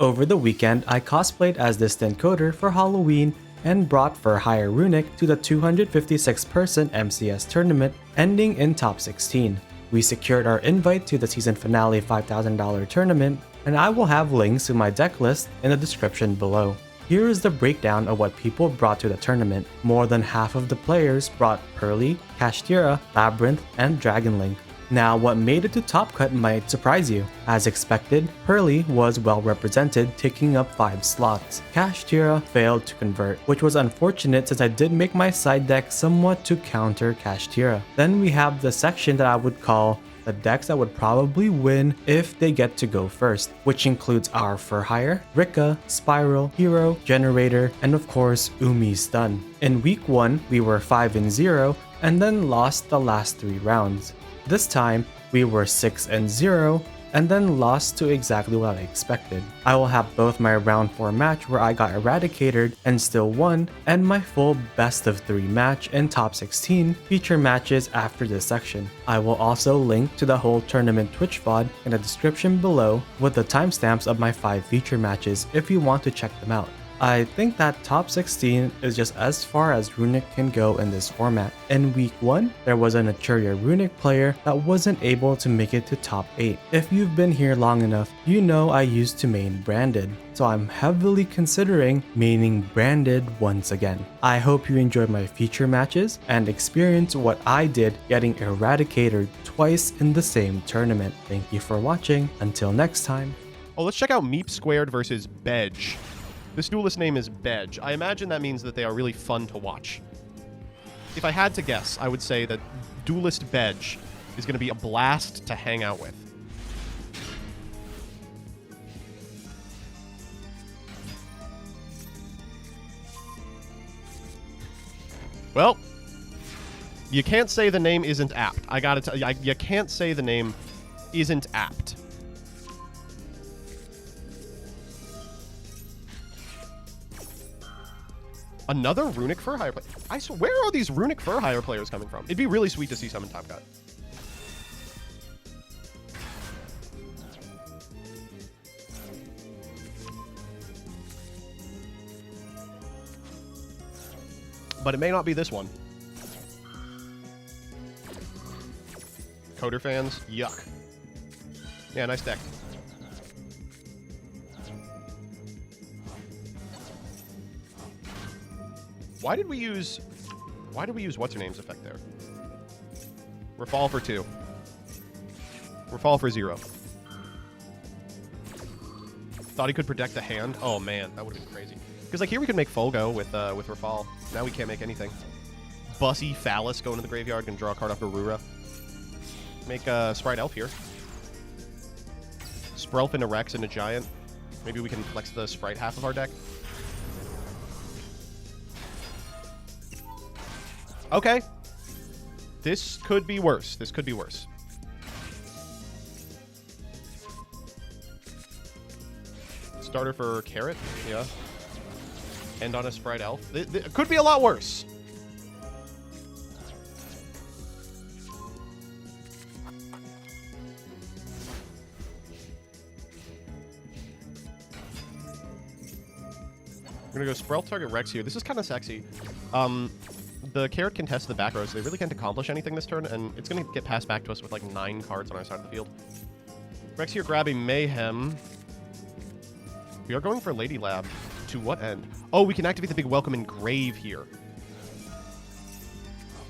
Over the weekend, I cosplayed as DistantCoder for Halloween and brought for hire Runick to the 256-person MCS tournament, ending in top 16. We secured our invite to the season finale $5,000 tournament, and I will have links to my deck list in the description below. Here is the breakdown of what people brought to the tournament. More than half of the players brought Pearly, Naturia, Labrynth, and Dragonlink. Now, what made it to Top Cut might surprise you. As expected, Pearly was well represented, taking up 5 slots. Naturia failed to convert, which was unfortunate since I did make my side deck somewhat to counter Naturia. Then we have the section that I would call the decks that would probably win if they get to go first, which includes our For Hire, Rika, Spiral, Hero, Generator, and of course Umi's Stun. In week 1, we were 5-0 and then lost the last 3 rounds. This time, we were 6-0 and then lost to exactly what I expected. I will have both my round 4 match where I got eradicated and still won, and my full best of 3 match and top 16 feature matches after this section. I will also link to the whole tournament Twitch VOD in the description below with the timestamps of my 5 feature matches if you want to check them out. I think that top 16 is just as far as Runick can go in this format. In week 1, there was a Naturia Runick player that wasn't able to make it to top 8. If you've been here long enough, you know I used to main Branded, so I'm heavily considering maining Branded once again. I hope you enjoyed my feature matches and experience what I did getting eradicated twice in the same tournament. Thank you for watching. Until next time. Oh, let's check out meepsquared versus Bedge. This duelist name is Bedge. I imagine that means that they are really fun to watch. If I had to guess, I would say that Duelist Bedge is going to be a blast to hang out with. Well, you can't say the name isn't apt. I gotta tell you, you can't say the name isn't apt. Another Runick Fur Hire player. Where are these Runick Fur Hire players coming from? It'd be really sweet to see some in Top Cut. But it may not be this one. Coder fans, yuck. Yeah, nice deck. Why did we use what's her name's effect there? Refall for 2. Refall for 0. Thought he could protect the hand. Oh man, that would have been crazy. Because like here we could make Folgo with Refall. Now we can't make anything. Bussy Phallus go into the graveyard and draw a card off Arura. Make Sprite Elf here. Sprelf into Rex into Giant. Maybe we can flex the Sprite half of our deck. Okay. This could be worse. This could be worse. Starter for Carrot. Yeah. End on a Sprite Elf. It could be a lot worse. We're gonna go Sprelf target Rex here. This is kind of sexy. The Carrot can test the back row, so they really can't accomplish anything this turn, and it's going to get passed back to us with like 9 cards on our side of the field. Rex here grabbing Mayhem. We are going for Lady Lab. To what end? Oh, we can activate the big welcome engrave here.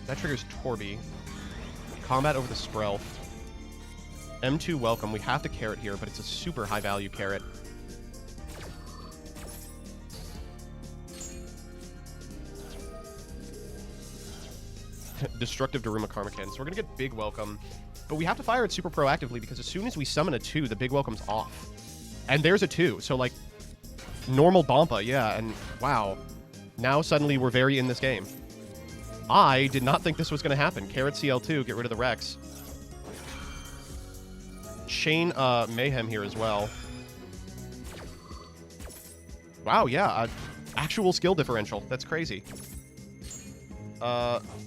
That triggers Torby. Combat over the Sprelf. M2 welcome. We have to Carrot here, but it's a super high value Carrot. Destructive Daruma Karmakan. So we're going to get Big Welcome. But we have to fire it super proactively because as soon as we summon a 2, the Big Welcome's off. And there's a 2. So, like, normal Dompa, yeah. And, wow. Now, suddenly, we're very in this game. I did not think this was going to happen. Carrot CL2, get rid of the Rex. Chain Mayhem here as well. Wow, yeah. Actual skill differential. That's crazy.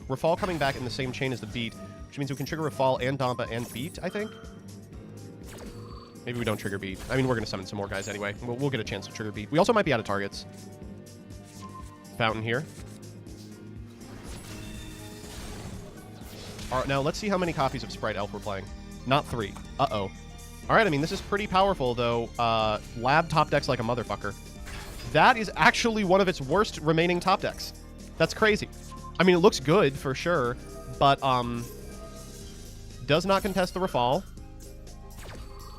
Refall coming back in the same chain as the Beat, which means we can trigger Refall and Dompa and Beat, I think. Maybe we don't trigger beat. I mean, we're going to summon some more guys anyway. We'll get a chance to trigger beat. We also might be out of targets. Fountain here. All right, now let's see how many copies of Spright Elf we're playing. Not 3. Uh-oh. All right, I mean, this is pretty powerful, though. Lab top decks like a motherfucker. That is actually one of its worst remaining top decks. That's crazy. I mean, it looks good for sure, but does not contest the Rafal.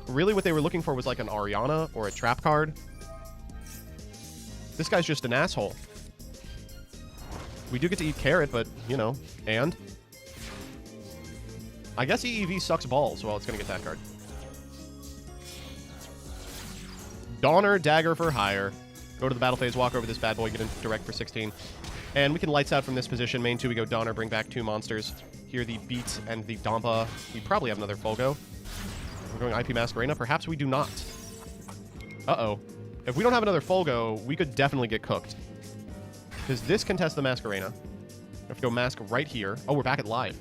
Really, what they were looking for was like an Ariana or a trap card. This guy's just an asshole. We do get to eat carrot, but, you know, and? I guess EEV sucks balls. Well, it's going to get that card. Donner, dagger for hire. Go to the battle phase, walk over this bad boy, get in direct for 16. And we can lights out from this position. Main 2, we go Donner, bring back 2 monsters. Here, the Beat and the Dampa. We probably have another Folgo. We're going IP Masquerena. Perhaps we do not. Uh-oh. If we don't have another Folgo, we could definitely get cooked. Because this contests the Masquerena. We have to go Mask right here. Oh, we're back at live.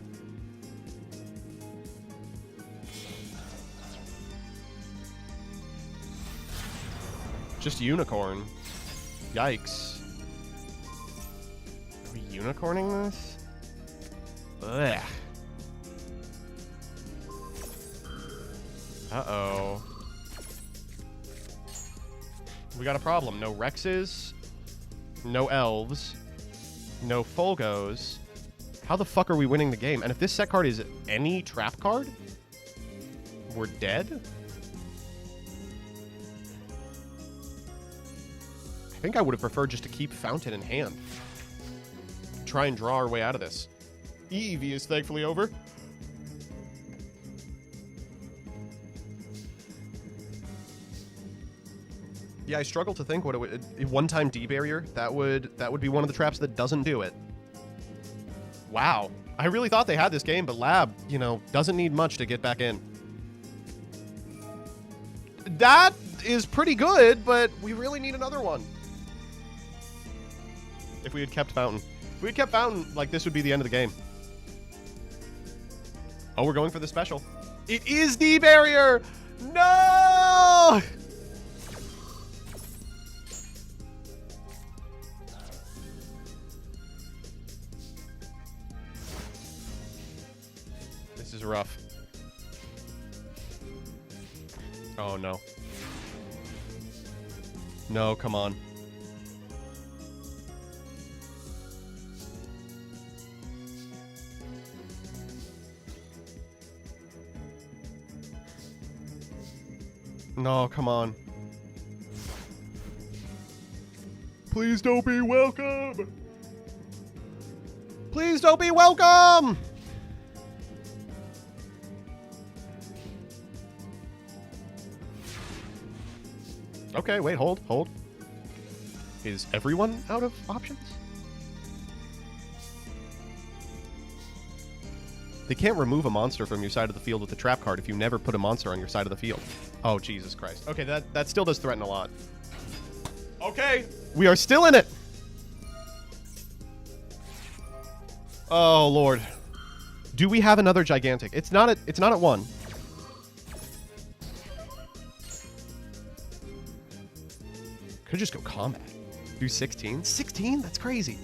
Just Unicorn. Yikes. Are we Unicorning this? Ugh. Uh-oh. We got a problem. No Rexes. No Elves. No Folgos. How the fuck are we winning the game? And if this set card is any trap card, we're dead? I think I would have preferred just to keep Fountain in hand. Try and draw our way out of this. EEV is thankfully over. Yeah, I struggle to think what it would... A one-time D barrier, that would be one of the traps that doesn't do it. Wow. I really thought they had this game, but Lab, you know, doesn't need much to get back in. That is pretty good, but we really need another one. If we had kept Fountain. If we had kept Fountain, like, this would be the end of the game. Oh, we're going for the special. It is D barrier! No! This is rough. Oh, no. No, come on. No, come on. Please don't be welcome! Please don't be welcome! Okay, wait, hold. Is everyone out of options? They can't remove a monster from your side of the field with a trap card if you never put a monster on your side of the field. Oh, Jesus Christ. Okay, that still does threaten a lot. Okay, we are still in it. Oh, Lord. Do we have another gigantic? It's not at 1. Could just go combat. Do 16? 16? That's crazy.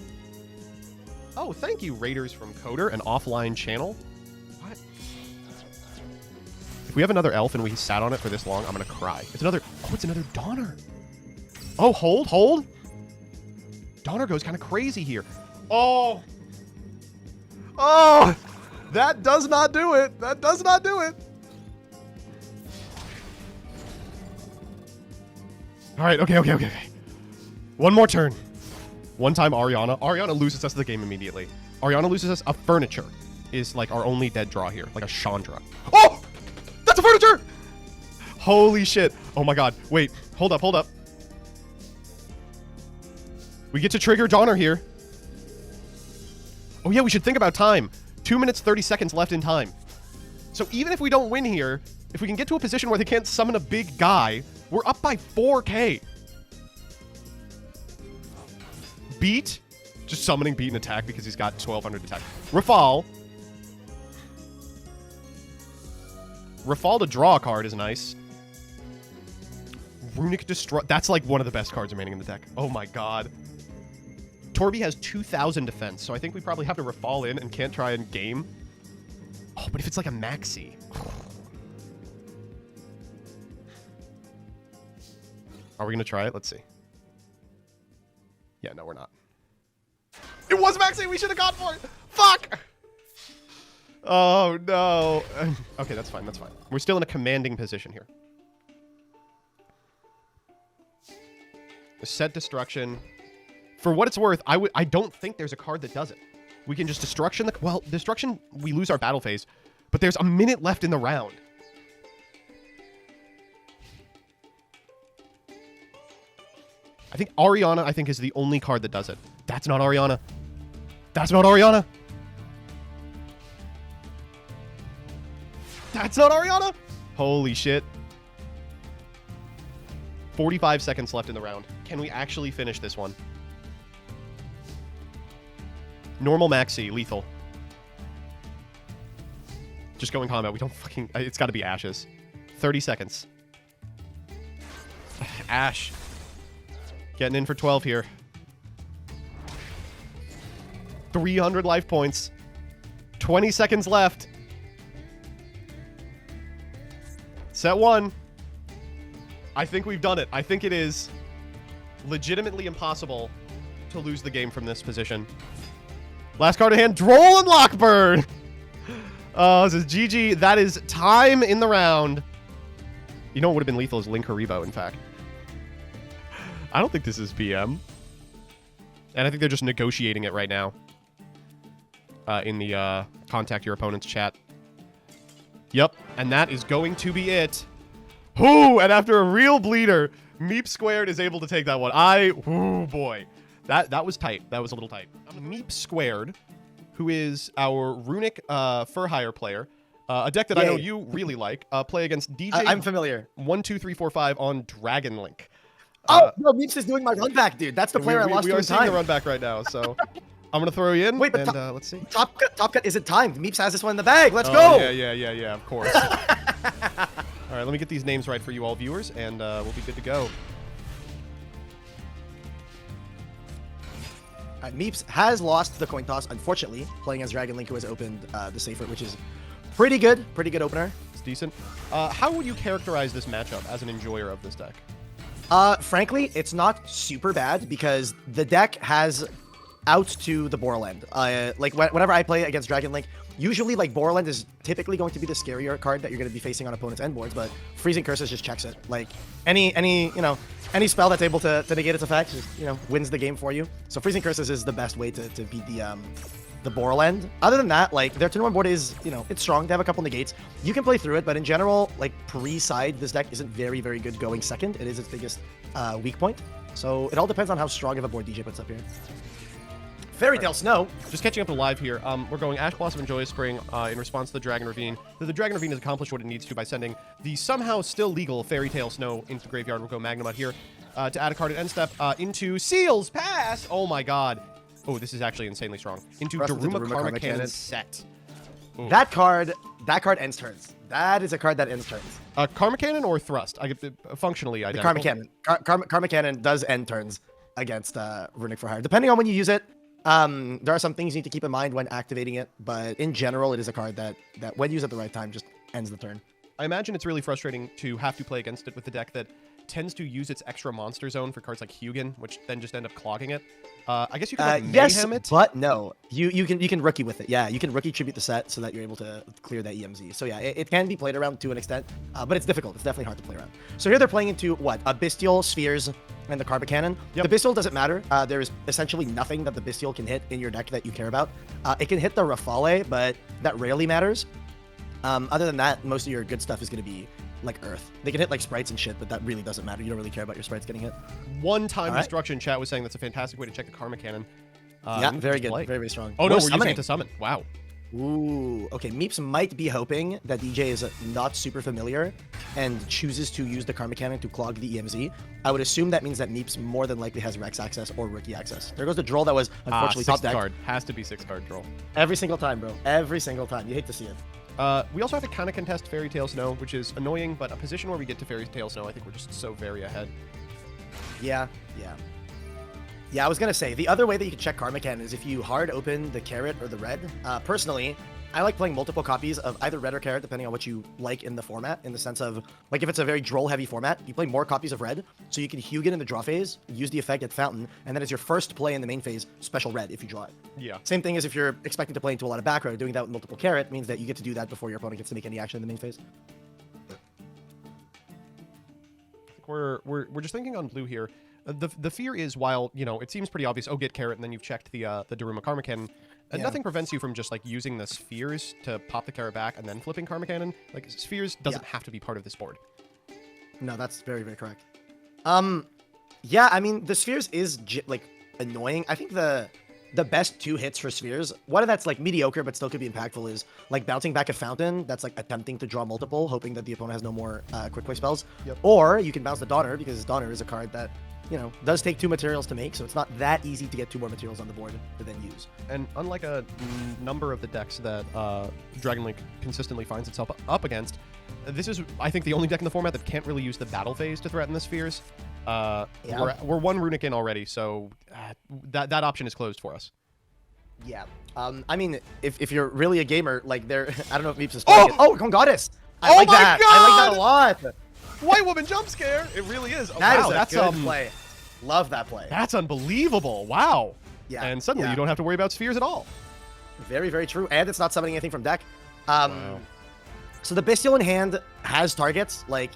Oh, thank you, Raiders from Coder, an offline channel. What? If we have another elf and we sat on it for this long, I'm gonna cry. It's another... Oh, it's another Donner. Oh, hold. Donner goes kind of crazy here. Oh! Oh! That does not do it. That does not do it. All right, okay. One more turn. One time Ariana. Ariana loses us the game immediately. Ariana loses us. A furniture is like our only dead draw here. Like a Chandra. Oh! That's a furniture! Holy shit. Oh my god. Wait. Hold up. We get to trigger Donner here. Oh yeah, we should think about time. 2 minutes, 30 seconds left in time. So even if we don't win here, if we can get to a position where they can't summon a big guy, we're up by 4K. Beat. Just summoning Beat and attack because he's got 1200 attack. Rafal. Rafal to draw a card is nice. Runick Destroy. That's like one of the best cards remaining in the deck. Oh my god. Torby has 2,000 defense, so I think we probably have to refall in and can't try and game. Oh, but if it's like a maxi. Are we going to try it? Let's see. Yeah, no, we're not. It was maxi! We should have gone for it! Fuck! Oh, no. Okay, that's fine, that's fine. We're still in a commanding position here. Set Destruction. For what it's worth, I don't think there's a card that does it. We can just Destruction the... Well, Destruction, we lose our battle phase. But there's a minute left in the round. I think Ariana, is the only card that does it. That's not Ariana. That's not Ariana. That's not Ariana. Holy shit. 45 seconds left in the round. Can we actually finish this one? Normal maxi, lethal. Just go in combat. We don't fucking... It's got to be Ashes. 30 seconds. Ash. Getting in for 12 here. 300 life points. 20 seconds left. Set 1. I think we've done it. I think it is legitimately impossible to lose the game from this position. Last card in hand, Droll and Lockbird. Oh, this is GG. That is time in the round. You know what would have been lethal is Link Haribo, in fact. I don't think this is PM. And I think they're just negotiating it right now. In the contact your opponent's chat. Yep, and that is going to be it. Whoo! And after a real bleeder, meepsquared is able to take that one. Oh boy. That was tight. That was a little tight. meepsquared, who is our Runick for hire player. A deck that I know you really like. Play against DJ. I'm familiar. 1, 2, 3, 4, 5 on Dragon Link. Oh, no, Meeps is doing my run back, dude. That's the player I lost to in time. We are seeing the run back right now, so I'm going to throw you in. Wait, but let's see. Top cut isn't timed. Meeps has this one in the bag. Let's go. Yeah, of course. All right, let me get these names right for you all viewers, and we'll be good to go. Meeps has lost the coin toss, unfortunately, playing as Dragon Link, who has opened the Safer, which is pretty good. Pretty good opener. It's decent. How would you characterize this matchup as an enjoyer of this deck? Frankly, it's not super bad because the deck has out to the Borland. Like whenever I play against Dragon Link, usually like Borland is typically going to be the scarier card that you're going to be facing on opponent's end boards, but Freezing Curses just checks it. Like any spell that's able to negate its effects just, wins the game for you. So Freezing Curses is the best way to beat the Borland. Other than that, like their turn 1 board is, it's strong. They have a couple negates. You can play through it, but in general, like pre-side, this deck isn't very, very good going second. It is its biggest weak point. So it all depends on how strong of a board DJ puts up here. Fairy Tale Snow. Just catching up to live here. We're going Ash Blossom and Joyous Spring in response to the Dragon Ravine. The Dragon Ravine has accomplished what it needs to by sending the somehow still legal Fairy Tale Snow into the graveyard. We'll go Magnemite here to add a card at end step into Seal's Pass. Oh my god. Oh, this is actually insanely strong. Into Daruma Karma Cannon set. Ooh. That card ends turns. That is a card that ends turns. Karma Cannon or Thrust? Functionally identical. Karma Cannon does end turns against Runick for hire. Depending on when you use it, there are some things you need to keep in mind when activating it, but in general, it is a card that when used at the right time, just ends the turn. I imagine it's really frustrating to have to play against it with the deck that tends to use its extra monster zone for cards like Hugin, which then just end up clogging it. I guess you can like, mayhem it. But no, you can rookie with it. Yeah, you can rookie tribute the set so that you're able to clear that EMZ. So yeah, it can be played around to an extent, but it's difficult. It's definitely hard to play around. So here they're playing into what? A Bestial, Spheres, and the Karma Cannon. Yep. The Bestial doesn't matter. There is essentially nothing that the Bestial can hit in your deck that you care about. It can hit the Rafale, but that rarely matters. Other than that, most of your good stuff is going to be like Earth. They can hit like sprites and shit, but that really doesn't matter. You don't really care about your sprites getting hit. One-time destruction. Chat was saying that's a fantastic way to check the Karma Cannon. Yeah, very good. Very, very strong. Oh, no, we're using it to summon. Wow. Ooh, okay. Meeps might be hoping that DJ is not super familiar and chooses to use the Karma Cannon to clog the EMZ. I would assume that means that Meeps more than likely has Rex access or Rookie access. There goes the Droll that was unfortunately top deck. Card. Has to be 6-card Droll. Every single time, bro. Every single time. You hate to see it. We also have to kind of contest Fairy Tail Snow, which is annoying, but a position where we get to Fairy Tail Snow, I think we're just so very ahead. Yeah, I was gonna say, the other way that you can check Karma Cannon is if you hard open the carrot or the red. Personally, I like playing multiple copies of either red or carrot, depending on what you like in the format, in the sense of, like, if it's a very droll-heavy format, you play more copies of red, so you can Hugin in the draw phase, use the effect at Fountain, and then as your first play in the main phase, special red if you draw it. Yeah. Same thing as if you're expecting to play into a lot of back row, doing that with multiple carrot means that you get to do that before your opponent gets to make any action in the main phase. We're just thinking on blue here. The fear is, while, you know, it seems pretty obvious, oh, get carrot, and then you've checked the Daruma Karma Cannon, nothing prevents you from just, like, using the spheres to pop the carrot back and then flipping Karma Cannon. Like, spheres doesn't have to be part of this board. No, that's very, very correct. Yeah, I mean, the spheres is, like, annoying. I think the best 2 hits for spheres, one of that's, like, mediocre but still could be impactful, is, like, bouncing back a Fountain that's, like, attempting to draw multiple, hoping that the opponent has no more quick play spells. Yep. Or you can bounce the Donner, because Donner is a card that, you know, does take 2 materials to make, so it's not that easy to get 2 more materials on the board to then use. And unlike a number of the decks that Dragon Link consistently finds itself up against, this is, I think, the only deck in the format that can't really use the battle phase to threaten the spheres. We're 1 Runick in already, so that option is closed for us. Yeah. I mean, if you're really a gamer, like, there, I don't know if Meeps is playing it. Oh, Goddess! I like that. God! I like that a lot. White woman jump scare! It really is. That wow, is a that's good play. Love that play. That's unbelievable. Wow. Yeah. And suddenly you don't have to worry about spheres at all. Very, very true. And it's not summoning anything from deck. Wow. So the Bestial in hand has targets. Like,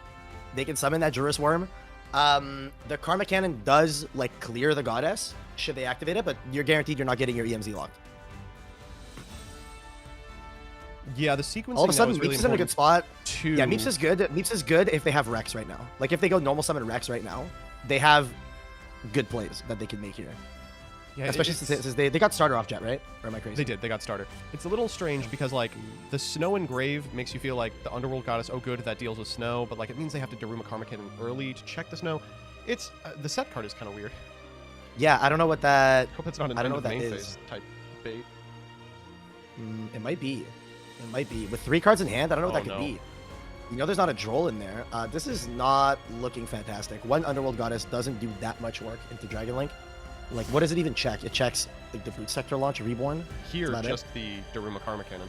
they can summon that Juris Worm. The Karma Cannon does, like, clear the Goddess, should they activate it, but you're guaranteed you're not getting your EMZ locked. Yeah, the sequencing All of a sudden, really Meeps is in a good spot. to... Yeah, Meeps is good. Meeps is good if they have Rex right now. Like, if they go normal summon Rex right now, they have good plays that they can make here. Yeah, especially since they got starter off Jet, right? Or am I crazy? They did. They got starter. It's a little strange because, like, the Snow and Grave makes you feel like the Underworld Goddess, oh good, that deals with Snow, but, like, it means they have to Daruma Karma Cannon early to check the Snow. It's... the set card is kind of weird. Yeah, I don't know what that... Hope that's not an I don't know end what of that main is. phase type bait. It might be. It might be. With 3 cards in hand, I don't know what that could be. You know there's not a Droll in there. This is not looking fantastic. 1 Underworld Goddess doesn't do that much work into Dragon Link. Like, what does it even check? It checks, like, the Brute Sector launch, Reborn. Here, just the Daruma Karma Cannon.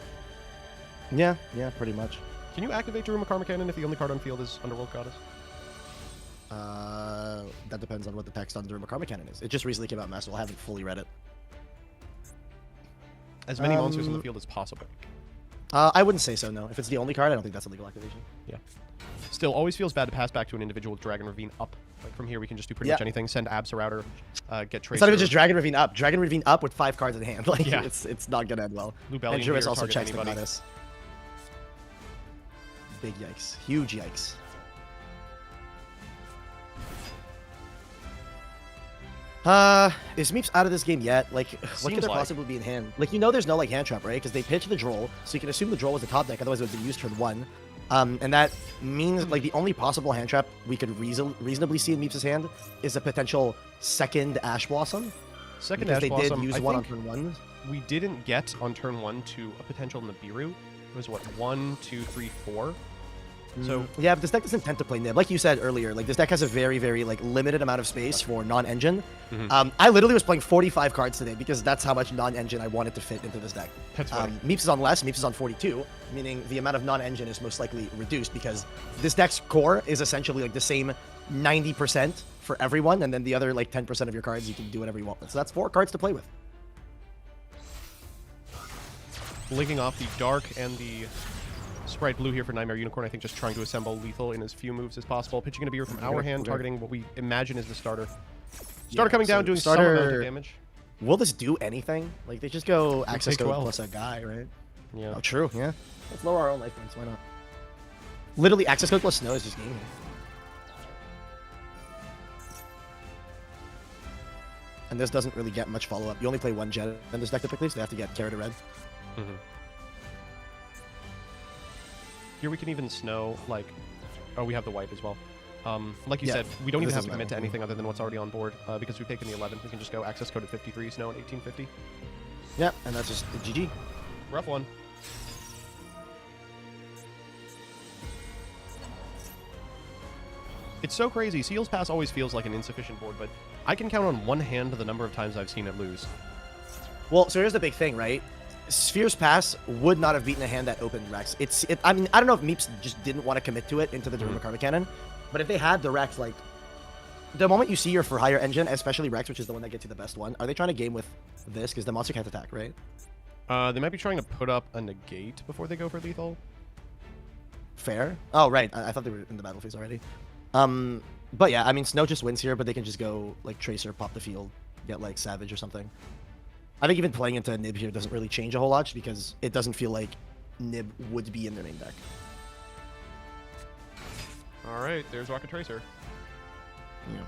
Yeah, pretty much. Can you activate Daruma Karma Cannon if the only card on field is Underworld Goddess? That depends on what the text on Daruma Karma Cannon is. It just recently came out, Master. I haven't fully read it. As many monsters on the field as possible. I wouldn't say so, no. If it's the only card, I don't think that's a legal activation. Yeah. Still, always feels bad to pass back to an individual with Dragon Ravine up. Like, from here, we can just do pretty much anything. Send Absa Router, get Tracer. It's not even just Dragon Ravine up. Dragon Ravine up with 5 cards in hand. Like, yeah. it's not gonna end well. Lubellion and Juris here, also checks anybody. the Goddess. Big yikes. Huge yikes. Is Meeps out of this game yet? Like, what could there possibly be in hand? Like, you know there's no, like, hand trap, right? Because they pitch the Droll, so you can assume the Droll was the top deck, otherwise it would have been used turn 1. And that means, like, the only possible hand trap we could reasonably see in Meeps' hand is a potential second Ash Blossom. Second Ash Blossom, they did use one on turn 1. We didn't get on turn 1 to a potential Nibiru. It was, what, 1, 2, 3, 4? So yeah, but this deck doesn't tend to play Nib. Like you said earlier, like, this deck has a very, very, like, limited amount of space for non-engine. I literally was playing 45 cards today because that's how much non-engine I wanted to fit into this deck. That's funny. Meeps is on less, Meeps is on 42, meaning the amount of non-engine is most likely reduced because this deck's core is essentially, like, the same 90% for everyone, and then the other, like, 10% of your cards you can do whatever you want with. So that's 4 cards to play with. Linking off the Dark and the Spright Blue here for Nightmare Unicorn, I think just trying to assemble lethal in as few moves as possible. Pitching a beer from our hand, targeting what we imagine is the starter. Starter coming down, doing some amount of damage. Will this do anything? Like, they just go access code 12. plus a guy, right? Yeah. Oh, true, yeah. Let's lower our own life points, why not? Literally, access code plus snow is just game here. And this doesn't really get much follow-up. You only play 1 Jet in this deck typically, so they have to get carry to red. Here we can even snow, like... Oh, we have the white as well. Like you said, we don't even have to commit to anything other than what's already on board. Because we've taken the 11, we can just go access code at 53, snow at 1850. Yeah, and that's just GG. Rough one. It's so crazy. Seal's Pass always feels like an insufficient board, but I can count on one hand the number of times I've seen it lose. Well, so here's the big thing, right? Sphere's Pass would not have beaten a hand that opened Rex. I mean, I don't know if Meeps just didn't want to commit to it into the Daruma Karma Cannon, but if they had the Rex, like, the moment you see your for hire engine, especially Rex, which is the one that gets you the best one, are they trying to game with this? Because the monster can't attack, right? They might be trying to put up a negate before they go for lethal. Fair. Oh, right. I thought they were in the battle phase already. But yeah, I mean, Snow just wins here, but they can just go, like, Tracer, pop the field, get, like, Savage or something. I think even playing into Nib here doesn't really change a whole lot, just because it doesn't feel like Nib would be in their main deck. All right, there's Rocket Tracer. Yeah.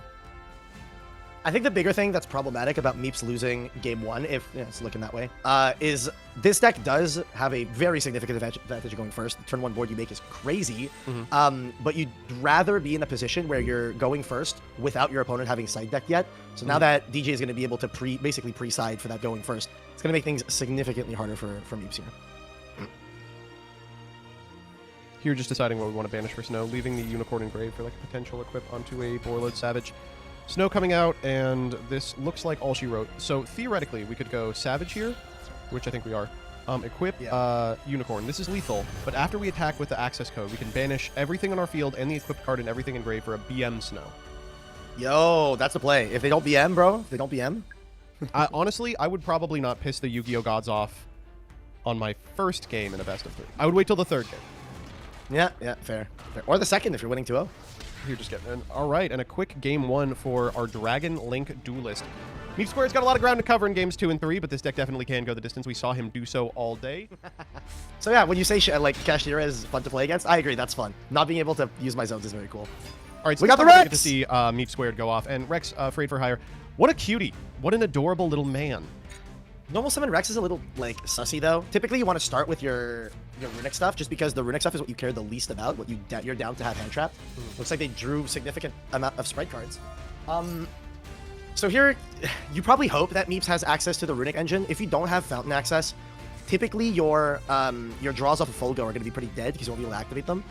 I think the bigger thing that's problematic about Meeps losing game 1, if it's looking that way, is this deck does have a very significant advantage of going first. The turn 1 board you make is crazy, but you'd rather be in a position where you're going first without your opponent having side decked yet. So now that DJ is going to be able to basically pre-side for that going first, it's going to make things significantly harder for Meeps here. Here, just deciding what we want to banish for Snow, leaving the Unicorn Engrave for like a potential equip onto a Borreload Savage. Snow coming out, and this looks like all she wrote. So theoretically, we could go Savage here, which I think we are. Equip Unicorn. This is lethal, but after we attack with the access code, we can banish everything on our field and the equipped card and everything engraved for a BM Snow. Yo, that's the play. If they don't BM, bro, if they don't BM. Honestly, I would probably not piss the Yu-Gi-Oh! Gods off on my first game in a best of 3. I would wait till the third game. Yeah, fair. Or the second if you're winning 2-0. You're just getting in. All right, and a quick game 1 for our Dragon Link Duelist. meepsquared's got a lot of ground to cover in games 2 and 3, but this deck definitely can go the distance. We saw him do so all day. So yeah, when you say like Kashtira is fun to play against, I agree, that's fun. Not being able to use my zones is very cool. All right, so we got the Rex! Rex! Get to see meepsquared go off, and Rex afraid for hire. What a cutie. What an adorable little man. Normal summon Rex is a little, like, sussy, though. Typically, you want to start with your Runick stuff, just because the Runick stuff is what you care the least about, what you're down to have hand trapped. Looks like they drew significant amount of Sprite cards. So here, you probably hope that Meeps has access to the Runick engine. If you don't have Fountain access, typically your draws off of Folgo are going to be pretty dead, because you won't be able to activate them.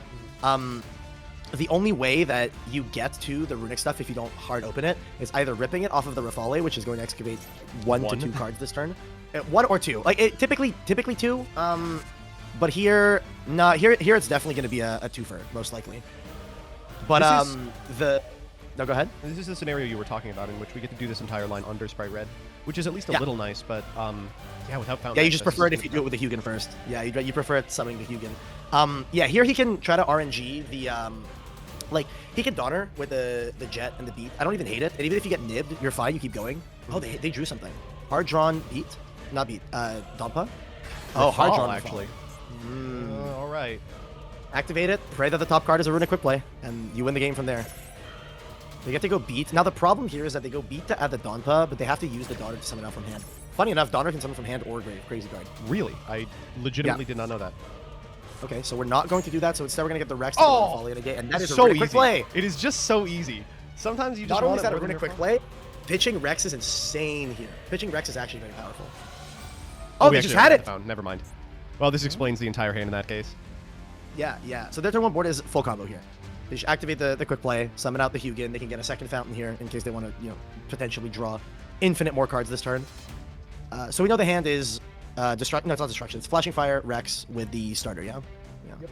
The only way that you get to the Runick stuff if you don't hard open it is either ripping it off of the Rafale, which is going to excavate 1 to 2 cards this turn. 1 or 2. Like, typically 2. But here, here it's definitely going to be a 2-fer, most likely. But, no, go ahead. This is the scenario you were talking about, in which we get to do this entire line under Sprite Red, which is at least a little nice, but, yeah, without Fountain. Yeah, you just prefer it if you do it with the Hugin first. Yeah, you prefer it summoning the Hugin. Yeah, here he can try to RNG the, like, he can Donner with the Jet and the Beat. I don't even hate it. And even if you get nibbed, you're fine. You keep going. Oh, they drew something. Hard drawn Beat. Not Beat. Dompa. Oh, hard drawn, actually. All right. Activate it. Pray that the top card is a Runick quick play, and you win the game from there. They get to go Beat. Now, the problem here is that they go Beat to add the Donpa, but they have to use the Donner to summon out from hand. Funny enough, Donner can summon from hand or grave. Crazy card. Really? I legitimately did not know that. Okay, so we're not going to do that, so instead we're going to get the Rex to volley in a gate, and that is so a Runick quick play. It is just so easy. Sometimes you just not only is that a Runick quick play, pitching Rex is insane here. Pitching Rex is actually very powerful. Oh, they just had it! Never mind. Well, this explains the entire hand in that case. Yeah. So their turn 1 board is full combo here. They just activate the quick play, summon out the Hugin. They can get a second Fountain here in case they want to, potentially draw infinite more cards this turn. So we know the hand is no, it's not Destruction. It's Flashing Fire, Rex with the starter, yeah? Yep.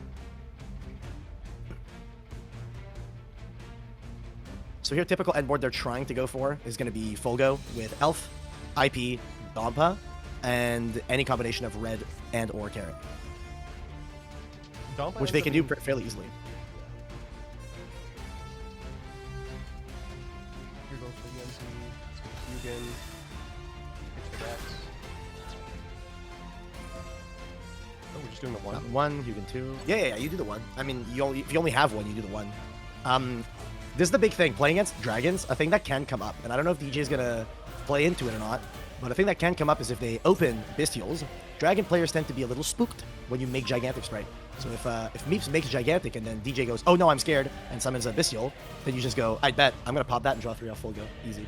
So here, typical end board they're trying to go for is going to be Folgo with Elf, IP, Dompa, and any combination of red and or carrot. Which they can do fairly easily. Here goes for the MC. Let's get the Hugin. Pitch the Rex. Oh, we're just doing the 1. 1, Hugin 2. Yeah, you do the 1. I mean, if you only have 1, you do the 1. This is the big thing. Playing against dragons, a thing that can come up, and I don't know if DJ is going to play into it or not, but a thing that can come up is if they open Bestials, dragon players tend to be a little spooked when you make Gigantic Sprite. So if Meeps makes Gigantic and then DJ goes, oh no, I'm scared, and summons a Bestial, then you just go, I bet, I'm going to pop that and draw 3 off Folgo. Easy.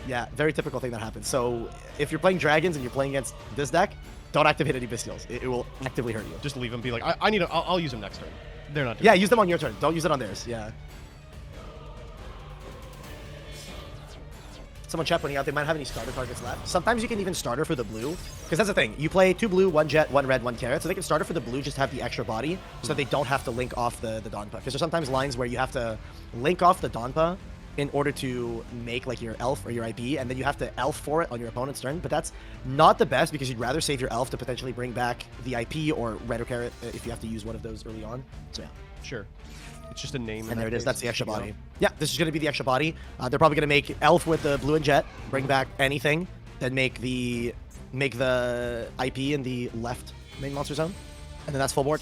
Yeah, very typical thing that happens. So if you're playing dragons and you're playing against this deck, don't activate any Bestials. It will actively hurt you. Just leave him. Be like, I need. I'll use him next turn. They're not. Yeah, use them on your turn. Don't use it on theirs. Yeah. Someone chat pointing out they might have any starter targets left. Sometimes you can even starter for the blue, because that's the thing. You play 2 blue, 1 jet, 1 red, 1 carrot, so they can starter for the blue, just have the extra body, so they don't have to link off the Donpa. Because there's sometimes lines where you have to link off the Donpa in order to make like your elf or your IP, and then you have to elf for it on your opponent's turn. But that's not the best, because you'd rather save your elf to potentially bring back the IP or red or carrot if you have to use one of those early on. So yeah. Sure. It's just a name. And there it is. That's the extra body. Yeah, this is going to be the extra body. They're probably going to make elf with the blue and jet, bring back anything, then make the IP in the left main monster zone, and then that's full board.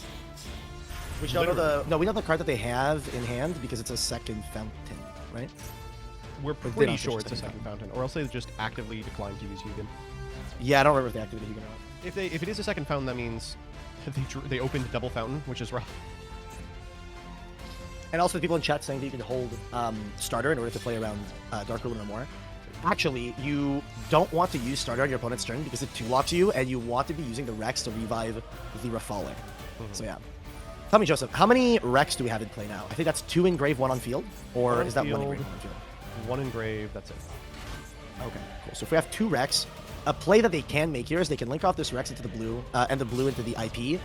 We don't know we know the card that they have in hand because it's a second fountain, right? We're pretty sure it's a second fountain, or else they just actively decline to use Hugin. Yeah, I don't remember if they activated Hugin or not. If it is a second fountain, that means they opened double fountain, which is rough. And also the people in chat saying that you can hold starter in order to play around Dark Ruler no more. Actually, you don't want to use starter on your opponent's turn because it 2-locks you, and you want to be using the Rex to revive the Rafale. So yeah. Tell me, Joseph, how many Rex do we have in play now? I think that's 2 engrave, 1 on field, or is that 1 engrave, 1 on field? 1 engrave, that's it. Okay, cool. So if we have 2 Rex, a play that they can make here is they can link off this Rex into the blue, and the blue into the IP.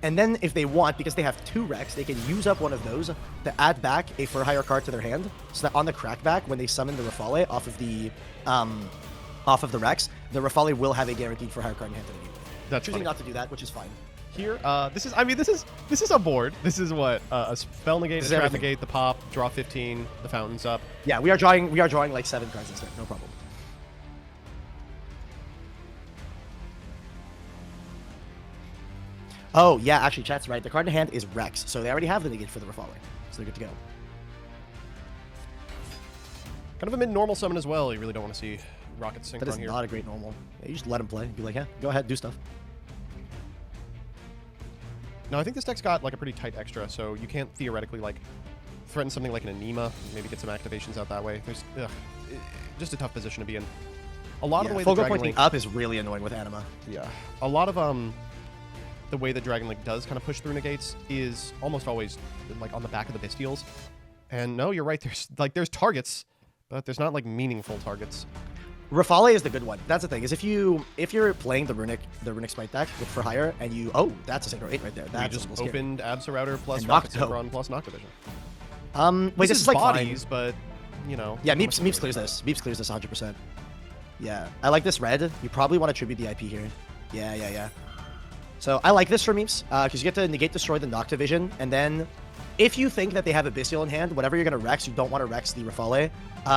And then if they want, because they have 2 Rex, they can use up one of those to add back a for hire card to their hand, so that on the crackback, when they summon the Rafale off of the Rex, the Rafale will have a guaranteed for hire card in hand to the game. That's choosing funny. not to do that, which is fine. Here, this is a board. This is what a spell negate, a trap negate, the pop, draw 15, the fountain's up. Yeah, we are drawing like 7 cards instead, no problem. Oh, yeah, actually, chat's right. The card in hand is Rex, so they already have the negate for the Rafale, so they're good to go. Kind of a mid-normal summon as well. You really don't want to see Rocket Synchron here. That is not a great normal. Yeah, you just let him play. Be like, yeah, go ahead, do stuff. No, I think this deck's got like a pretty tight extra, so you can't theoretically like threaten something like an Anima, maybe get some activations out that way. There's just a tough position to be in. A lot of the way Fogo pointing up is really annoying with Anima. Yeah, a lot of the way that Dragon Link does kind of push through negates is almost always like on the back of the Bystials. And no, you're right. There's targets, but there's not like meaningful targets. Rafale is the good one. That's the thing, is if you're playing the Runick Spright deck with for hire, and you that's a Synchro 8 right there. That's we just opened Absa Router plus and Rocket Synchron plus Nocta Vision. Wait, this is like bodies, fine. But you know. Yeah, Meeps clears this. Meeps clears this 100%. Yeah, I like this red. You probably want to tribute the IP here. Yeah. So I like this for Meeps, because you get to negate destroy the Nocta Vision, and then if you think that they have a Bystial in hand, whatever you're going to Rex, you don't want to Rex the Rafale.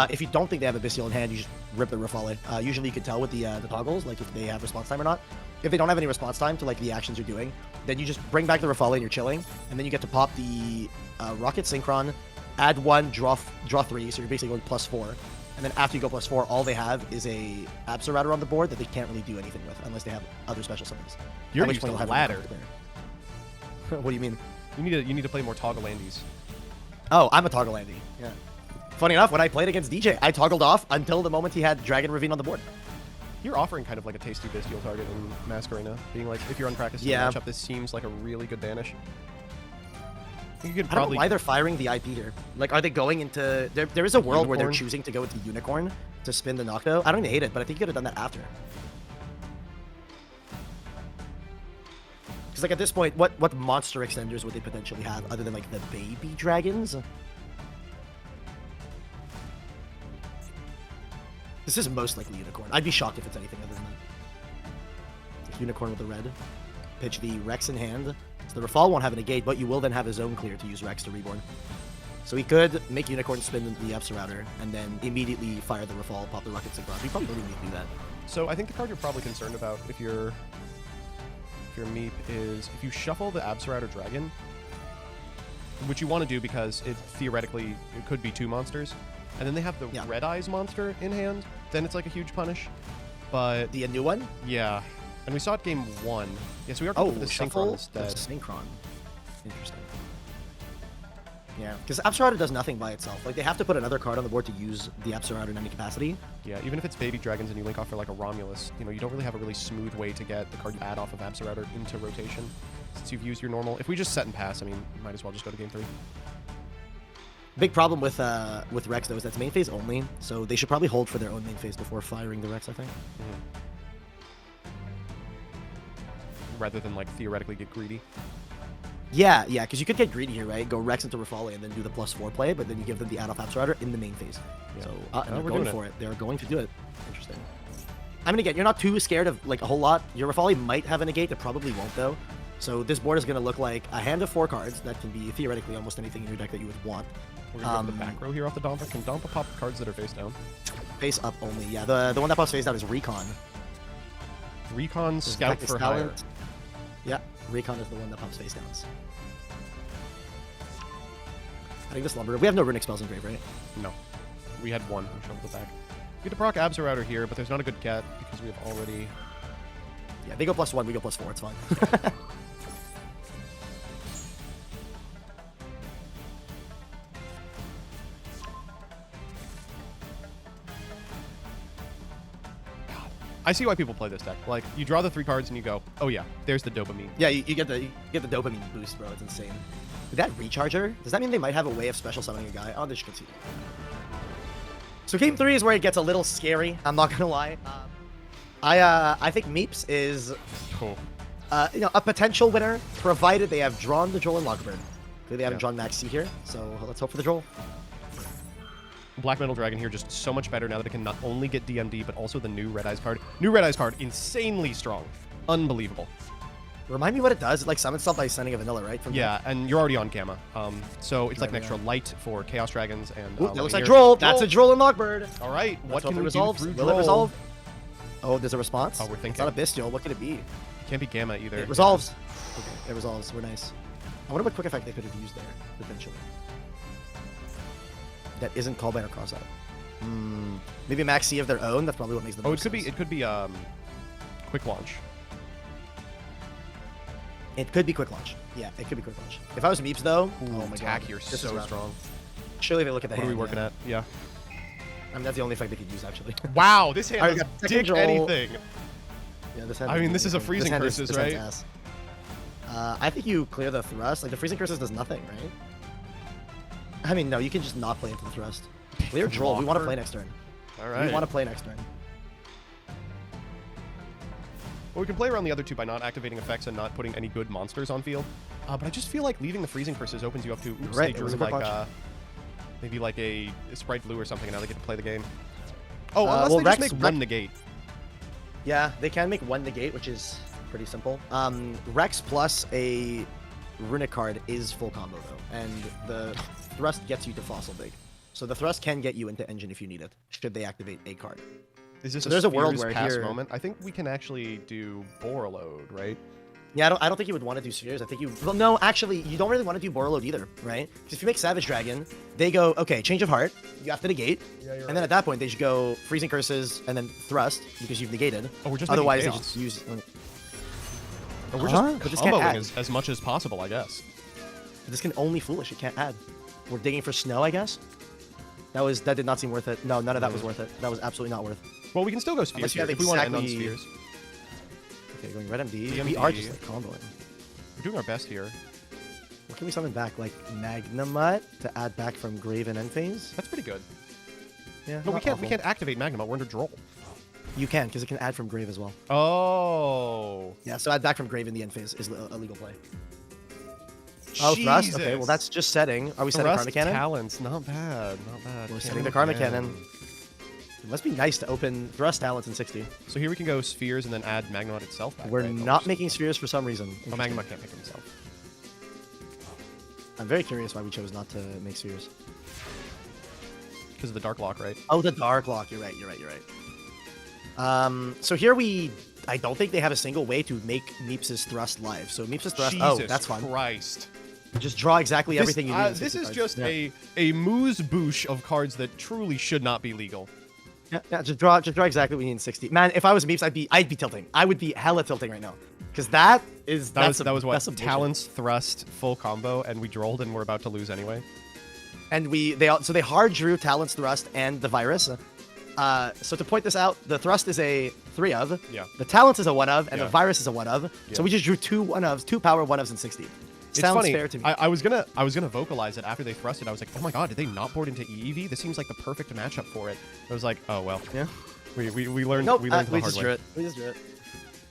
If you don't think they have a Bystial in hand, you just rip the Rafale. Usually you can tell with the toggles, like if they have response time or not. If they don't have any response time to like the actions you're doing, then you just bring back the Rafale and you're chilling, and then you get to pop the Rocket Synchron, add 1, draw 3, so you're basically going +4. And then after you go +4, all they have is a Absa Router on the board that they can't really do anything with unless they have other special summons. You're used to ladder. What do you mean? You need to play more toggle landies. Oh, I'm a toggle landy. Yeah. Funny enough, when I played against DJ, I toggled off until the moment he had Dragon Ravine on the board. You're offering kind of like a tasty Bystial target in Masquerena, being like, if you're unpracticed in the matchup, this seems like a really good banish. You could probably... I don't know why they're firing the IP here. Like, are they going into... There is a world where they're choosing to go into Unicorn to spin the Nocto. I don't even hate it, but I think you could have done that after. Because, like, at this point, what monster extenders would they potentially have other than, like, the baby dragons? This is most likely Unicorn. I'd be shocked if it's anything other than that. Like, Unicorn with the red. Pitch the Rex in hand. So the Rafale won't have a negate, but you will then have a zone clear to use Rex to reborn. So he could make Unicorn spin the Absa Router and then immediately fire the Rafale, pop the Rocket Synchron. You probably don't even need to do that. So I think the card you're probably concerned about if your Meep is if you shuffle the Absa Router Dragon, which you want to do because it theoretically it could be 2 monsters, and then they have the Red Eyes monster in hand, then it's like a huge punish. But the new one? Yeah. And we saw it game 1. Yes, we are going for the Synchron instead. Synchron. Interesting. Yeah, because Absa Router does nothing by itself. Like, they have to put another card on the board to use the Absa Router in any capacity. Yeah, even if it's baby dragons and you link off for like a Romulus, you know, you don't really have a really smooth way to get the card you add off of Absa Router into rotation. since you've used your normal. If we just set and pass, I mean, you might as well just go to game 3. Big problem with Rex though is that's main phase only, so they should probably hold for their own main phase before firing the Rex, I think. Rather than like theoretically get greedy. Yeah, because you could get greedy here, right? Go Rex into Rafale and then do the +4 play, but then you give them the add-off Absorber in the main phase. Yeah. So And they're we're going doing for it. They're going to do it. Interesting. I mean, again, you're not too scared of like a whole lot. Your Rafale might have a negate, it probably won't though. So this board is going to look like a hand of 4 cards that can be theoretically almost anything in your deck that you would want. We're gonna go to the back row here off the Dompa. Can Dompa pop cards that are face down? Face up only, yeah. The one that pops face down is Recon. Recon, His Scout attack is for hire. talent. Yeah, Recon is the one that pops face downs. I think this Lumber. We have no Runick spells in grave, right? No. We had one. We shoved the back. We get to proc Absor Router here, but there's not a good get because we have already... Yeah, they go +1, we go +4. It's fine. I see why people play this deck. Like, you draw the 3 cards and you go, oh yeah, there's the dopamine. Yeah, you get the dopamine boost, bro. It's insane. That Recharger, does that mean they might have a way of special summoning a guy? Oh, this should see. So game 3 is where it gets a little scary. I'm not gonna lie. I think Meeps is Cool. A potential winner, provided they have drawn the Joel and Labrynth. They haven't Yeah. drawn Max C here, so let's hope for the Joel. Black Metal Dragon here just so much better now that it can not only get DMD, but also the new Red Eyes card. New Red Eyes card, insanely strong. Unbelievable. Remind me what it does. It like summons stuff by sending a vanilla, right? From Yeah, and you're already on Gamma. So it's like an Right, extra light for Chaos Dragons and... Ooh, that looks like here- Droll. That's a Droll and Lockbird. All right, what can we resolve? do through Will it Droll? resolve? Oh, there's a response? Oh, we're It's thinking. not a Bestial. What could it be? Can't be Gamma either. It resolves. Okay, it resolves. We're nice. I wonder what quick effect they could have used there, potentially. That isn't called by our cross out. Maybe Max C of their own. That's probably what makes the Oh, most it could be. sense. It could be quick launch. It could be quick launch. Yeah, it could be quick launch. If I was Meeps though, oh my attack god, here this is so rough. strong. Surely they look at the What are we hand, working yeah. at? Yeah. I mean, that's the only effect they could use actually. Wow, this hand Alright, we doesn't got second dig Droll. anything. Yeah, this hand. I mean, this is a this freezing hand curses, this hand's right? ass. I think you clear the thrust. Like the freezing curses does nothing, right? I mean, no, you can just not play into the thrust. Clear Droll. We want to Blocker. play next turn. All right. We want to play next turn. Well, we can play around the other two by not activating effects and not putting any good monsters on field. But I just feel like leaving the freezing curses opens you up to oops, Right, they it was drew a quick like launch. maybe like a Sprite Blue or something, and now they get to play the game. Oh, unless well, they just Rex- make one negate. Yeah, they can make one negate, which is pretty simple. Rex plus a Runick card is full combo though, and the thrust gets you to Fossil Big. So the thrust can get you into Engine if you need it, should they activate a card. Is this So there's a world Spheres where pass here- moment? I think we can actually do Borreload, right? Yeah, I don't think you would want to do Spheres. I think you... Well, no, actually, you don't really want to do Borreload either, right? Because if you make Savage Dragon, they go, okay, Change of Heart, you have to negate, and then at that point, they should go Freezing Curses and then Thrust, because you've negated. Oh, we're just Otherwise, they making just use... Or we're Huh? just But this can't comboing add. as much as possible, I guess. This can only Foolish, it can't add. We're digging for Snow, I guess? That did not seem worth it. No, none of that was worth it. That was absolutely not worth. Well, we can still go Spheres Unless you here have if we want to end on exactly- Spheres. Okay, going Red MD. DMD. We are just like comboing. We're doing our best here. What can we summon back? Like Magnamut to add back from Grave and End Phase? That's pretty good. Yeah. No, we not can't. We awful. can't activate Magnamut. We're under Droll. You can, because it can add from Grave as well. Oh. Yeah, so add back from Grave in the End Phase is a legal play. Oh, Thrust? Okay, well that's just setting. Are we setting Thrust Karma Cannon? Talents, not bad, not bad. We're Can't setting the look Karma again. Cannon. It must be nice to open Thrust Talents in 60. So here we can go Spheres and then add Magnamut itself back. We're right? not making Spheres for some reason. Oh, Magnamut can't pick himself. I'm very curious why we chose not to make Spheres. Because of the Dark Lock, right? Oh, the Dark Lock. You're right. So here I don't think they have a single way to make Meeps' Thrust live. So Meeps' Thrust. Jesus Oh, that's fun. Christ. Just draw exactly everything you need. in This 60 is cards. just Yeah. a moose-boosh of cards that truly should not be legal. Yeah, just draw exactly what you need in 60. Man, if I was Meeps, I'd be tilting. I would be hella tilting right now. Because that was what? that's some bullshit. Talents, Thrust, full combo, and we drolled and we're about to lose anyway. And they hard drew Talents Thrust and the Virus. So to point this out, the thrust is a 3 of. Yeah. The talent is a 1 of, and Yeah. the virus is a 1 of. Yeah. So we just drew 2 1-ofs, 2 power 1-ofs and 60. It's Sounds funny. fair to me. I was gonna vocalize it after they thrusted. I was like, oh my god, did they not board into EEV? This seems like the perfect matchup for it. I was like, oh well. Yeah. We learned Nope, we learned the we hard just way. drew it. We just drew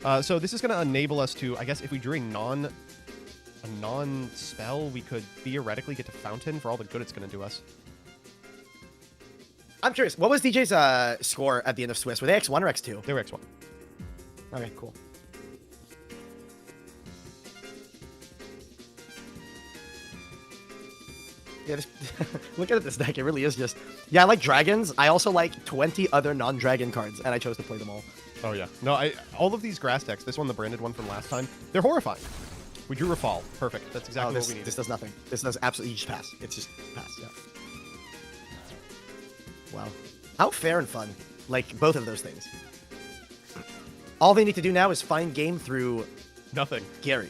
it. So this is gonna enable us to, I guess, if we drew a non spell, we could theoretically get to Fountain for all the good it's gonna do us. I'm curious, what was DJ's score at the end of Swiss? Were they X1 or X2? They were X1. Okay, cool. Yeah, look at this deck. It really is just... Yeah, I like dragons. I also like 20 other non-dragon cards, and I chose to play them all. Oh yeah. No, all of these grass decks, this one, the branded one from last time, they're horrifying. We drew Rafal. Perfect. That's exactly what we needed. This does nothing. This does absolutely just pass. It's just pass, yeah. Wow. How fair and fun. Like, both of those things. All they need to do now is find game through... Nothing. Gary.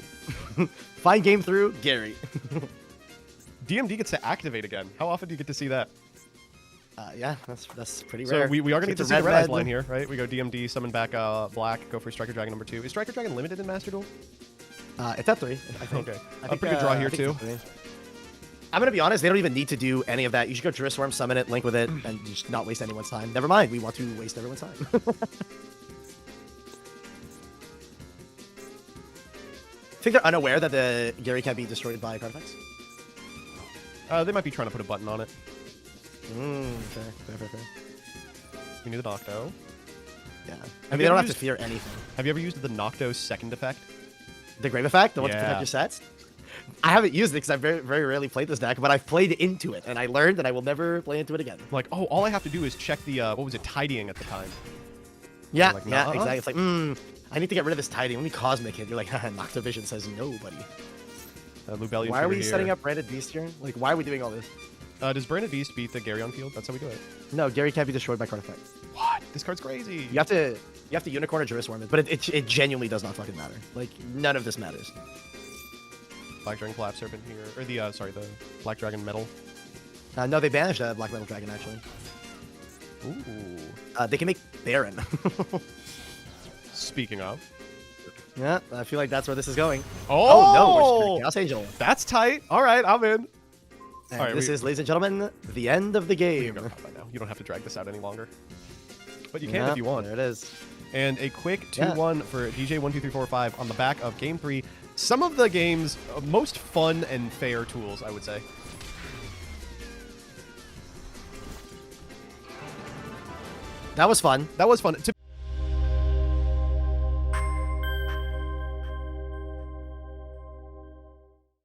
Find game through Gary. DMD gets to activate again. How often do you get to see that? Yeah, that's pretty So rare. we are going to get to see red, the red eyes red. line here, right? We go DMD, summon back Black, go for Striker Dragon number 2. Is Striker Dragon limited in Master Duel? It's at 3, I think. Okay. I A think, pretty good draw here, I think too. it's at 3. I'm going to be honest, they don't even need to do any of that. You should go Drift Swarm, summon it, link with it, and just not waste anyone's time. Never mind, we want to waste everyone's time. Think they're unaware that the Gary can't be destroyed by card effects? They might be trying to put a button on it. Fair. We need the Nocto. Yeah. I Have mean, you they don't ever have to used- fear anything. Have you ever used the Nocto's second effect? The Grave Effect, the one to Yeah. protect your sets? I haven't used it because I very, very rarely played this deck, but I've played into it, and I learned that I will never play into it again. Like, oh, all I have to do is check the, what was it, tidying at the time. Yeah, like, yeah, nuh-uh. exactly. It's like, I need to get rid of this tidying. Let me Cosmic it. You're like, Noctovision says no, buddy. Lubellion Why are we Fever setting here. up Branded Beast here? Like, why are we doing all this? Does Branded Beast beat the Gary on field? That's how we do it. No, Gary can't be destroyed by card effect. What? This card's crazy. You have to Unicorn or Juriswarm it, but it genuinely does not fucking matter. Like, none of this matters. Black Dragon Collapse Serpent here. Or the, sorry, the Black Dragon Metal. No, they banished Black Metal Dragon, actually. Ooh. They can make Baron. Speaking of. Yeah, I feel like that's where this is going. Oh, No, we're just Chaos Angel. That's tight. All right, I'm in. And All right, this is, ladies and gentlemen, the end of the You game. can go by now. You don't have to drag this out any longer. But you can Yeah, if you want. There it is. And a quick Yeah. 2-1 for DJ12345 on the back of Game 3. Some of the game's most fun and fair tools, I would say. That was fun. That was fun.